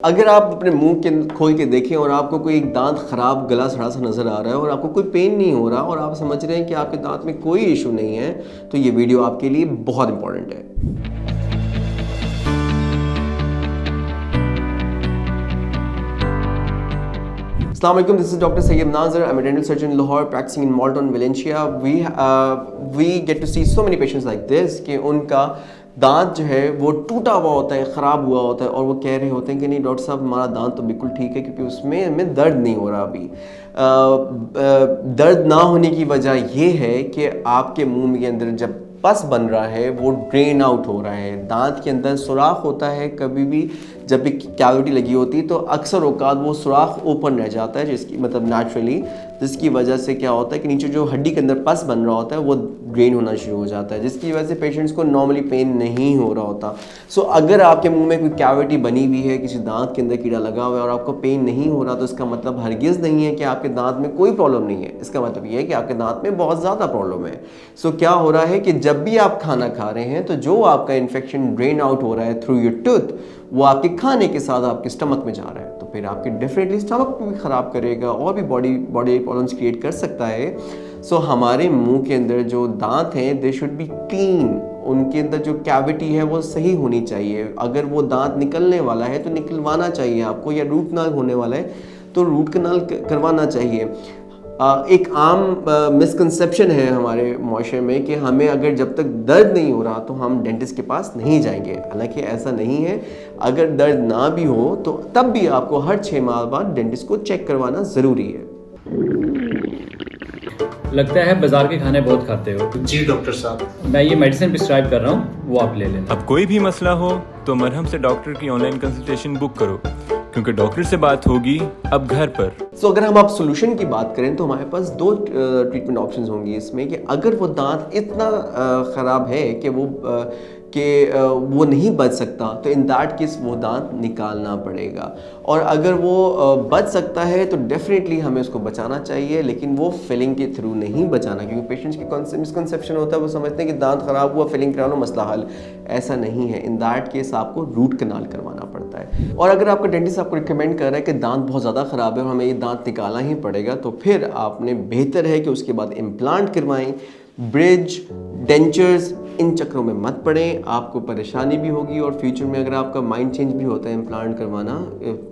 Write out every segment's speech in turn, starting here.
अगर आप अपने मुंह के खोल के देखें और आपको कोई एक दांत खराब गला सड़ा सा नज़र आ रहा है और आपको कोई पेन नहीं हो रहा और आप समझ रहे हैं कि आपके दांत में कोई इशू नहीं है, तो ये वीडियो आपके लिए बहुत इंपॉर्टेंट है। Assalamu alaikum, this is Dr. Sayyid Nazar. I'm a dental surgeon in Lahore practicing in Malton, Valencia. We get to see so many patients like this कि उनका दांत जो है वो टूटा हुआ होता है, ख़राब हुआ होता है और वो कह रहे होते हैं कि नहीं डॉक्टर साहब हमारा दांत तो बिल्कुल ठीक है क्योंकि उसमें हमें दर्द नहीं हो रहा अभी। दर्द ना होने की वजह ये है कि आपके मुंह के अंदर जब पस बन रहा है वो ड्रेन आउट हो रहा है। दांत के अंदर सुराख होता है, कभी भी जब भी कैविटी लगी होती है तो अक्सर औकात वो सुराख ओपन रह जाता है, जिसकी मतलब नेचुरली, जिसकी वजह से क्या होता है कि नीचे जो हड्डी के अंदर पस बन रहा होता है वो ड्रेन होना शुरू हो जाता है, जिसकी वजह से पेशेंट्स को नॉर्मली पेन नहीं हो रहा होता। सो अगर आपके मुंह में कोई कैविटी बनी हुई है, किसी दांत के अंदर कीड़ा लगा हुआ है और आपको पेन नहीं हो रहा, तो इसका मतलब हरगिज़ नहीं है कि आपके दांत में कोई प्रॉब्लम नहीं है। इसका मतलब ये है कि आपके दांत में बहुत ज़्यादा प्रॉब्लम है। सो क्या हो रहा है कि जब भी आप खाना खा रहे हैं तो जो आपका इन्फेक्शन ड्रेन आउट हो रहा है थ्रू योर टूथ, वो आपके खाने के साथ आपके स्टमक में जा रहा है, तो फिर आपके डेफिनेटली स्टमक भी ख़राब करेगा और भी बॉडी प्रॉब्लम्स क्रिएट कर सकता है। सो हमारे मुंह के अंदर जो दांत हैं दे शुड बी क्लीन, उनके अंदर जो कैविटी है वो सही होनी चाहिए। अगर वो दांत निकलने वाला है तो निकलवाना चाहिए आपको, या रूट कनाल होने वाला है तो रूट कनाल करवाना चाहिए। एक आम मिसकंसेप्शन है हमारे माशरे में कि हमें अगर जब तक दर्द नहीं हो रहा तो हम डेंटिस्ट के पास नहीं जाएंगे। हालांकि ऐसा नहीं है, अगर दर्द ना भी हो तो तब भी आपको हर 6 माह बाद डेंटिस्ट को चेक करवाना ज़रूरी है। लगता है बाजार के खाने बहुत खाते हो। जी डॉक्टर साहब, मैं ये मेडिसिन प्रिस्क्राइब कर रहा हूँ, वो आप ले लेना। अब कोई भी मसला हो तो मरहम से डॉक्टर की ऑनलाइन कंसल्टेशन बुक करो, क्योंकि डॉक्टर से बात होगी अब घर पर। सो अगर हम आप सोल्यूशन की बात करें तो हमारे पास 2 ट्रीटमेंट ऑप्शंस होंगी इसमें कि अगर वो दांत इतना ख़राब है कि वो नहीं बच सकता, तो इन दैट केस वो दांत निकालना पड़ेगा। और अगर वो बच सकता है तो डेफिनेटली हमें उसको बचाना चाहिए, लेकिन वो फिलिंग के थ्रू नहीं बचाना, क्योंकि पेशेंट्स की मिसकंसेप्शन होता है, वो समझते हैं कि दांत ख़राब हुआ फिलिंग करा लो मसला हल। ऐसा नहीं है, इन दैट केस आपको रूट कनाल करवाना पड़ता है। और अगर आपका डेंटिस्ट आपको रिकमेंड कर रहा है कि दांत बहुत ज़्यादा ख़राब है और हमें ये दांत निकालना ही पड़ेगा, तो फिर आपने बेहतर है कि उसके बाद इम्प्लांट करवाएं। ब्रिज, डेंचर्स, इन चक्रों में मत पड़ें, आपको परेशानी भी होगी और फ्यूचर में अगर आपका माइंड चेंज भी होता है इम्प्लांट करवाना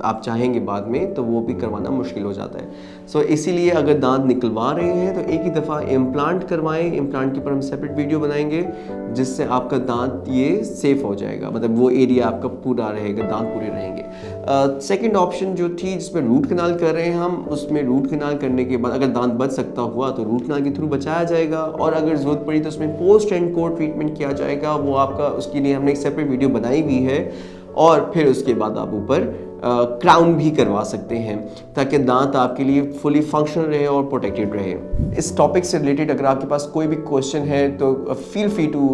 आप चाहेंगे बाद में, तो वो भी करवाना मुश्किल हो जाता है। सो इसीलिए अगर दांत निकलवा रहे हैं तो एक ही दफ़ा इम्प्लांट करवाएं। इम्प्लांट के ऊपर हम सेपरेट वीडियो बनाएंगे जिससे आपका दांत ये सेफ हो जाएगा, मतलब वो एरिया आपका पूरा रहेगा, दांत पूरे रहेंगे। सेकेंड ऑप्शन जो थी जिसमें रूट कनाल कर रहे हैं हम, उसमें रूट कनाल करने के बाद अगर दांत बच सकता हुआ तो रूट कनाल के थ्रू बचाया जाएगा, और अगर ज़रूरत पड़ी तो उसमें पोस्ट एंड कोर ट्रीटमेंट किया जाएगा। वो आपका, उसके लिए हमने एक सेपरेट वीडियो बनाई हुई है, और फिर उसके बाद आप ऊपर क्राउन भी करवा सकते हैं ताकि दांत आपके लिए फुली फंक्शनल रहे और प्रोटेक्टेड रहे। इस टॉपिक से रिलेटेड अगर आपके पास कोई भी क्वेश्चन है तो feel free to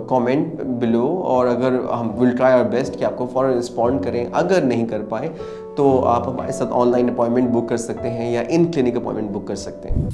comment below, और अगर हम विल ट्राई आवर बेस्ट कि आपको फ़ौरन रिस्पॉन्ड करें। अगर नहीं कर पाए तो आप हमारे साथ ऑनलाइन अपॉइंटमेंट बुक कर सकते हैं या इन क्लिनिक अपॉइंटमेंट बुक कर सकते हैं।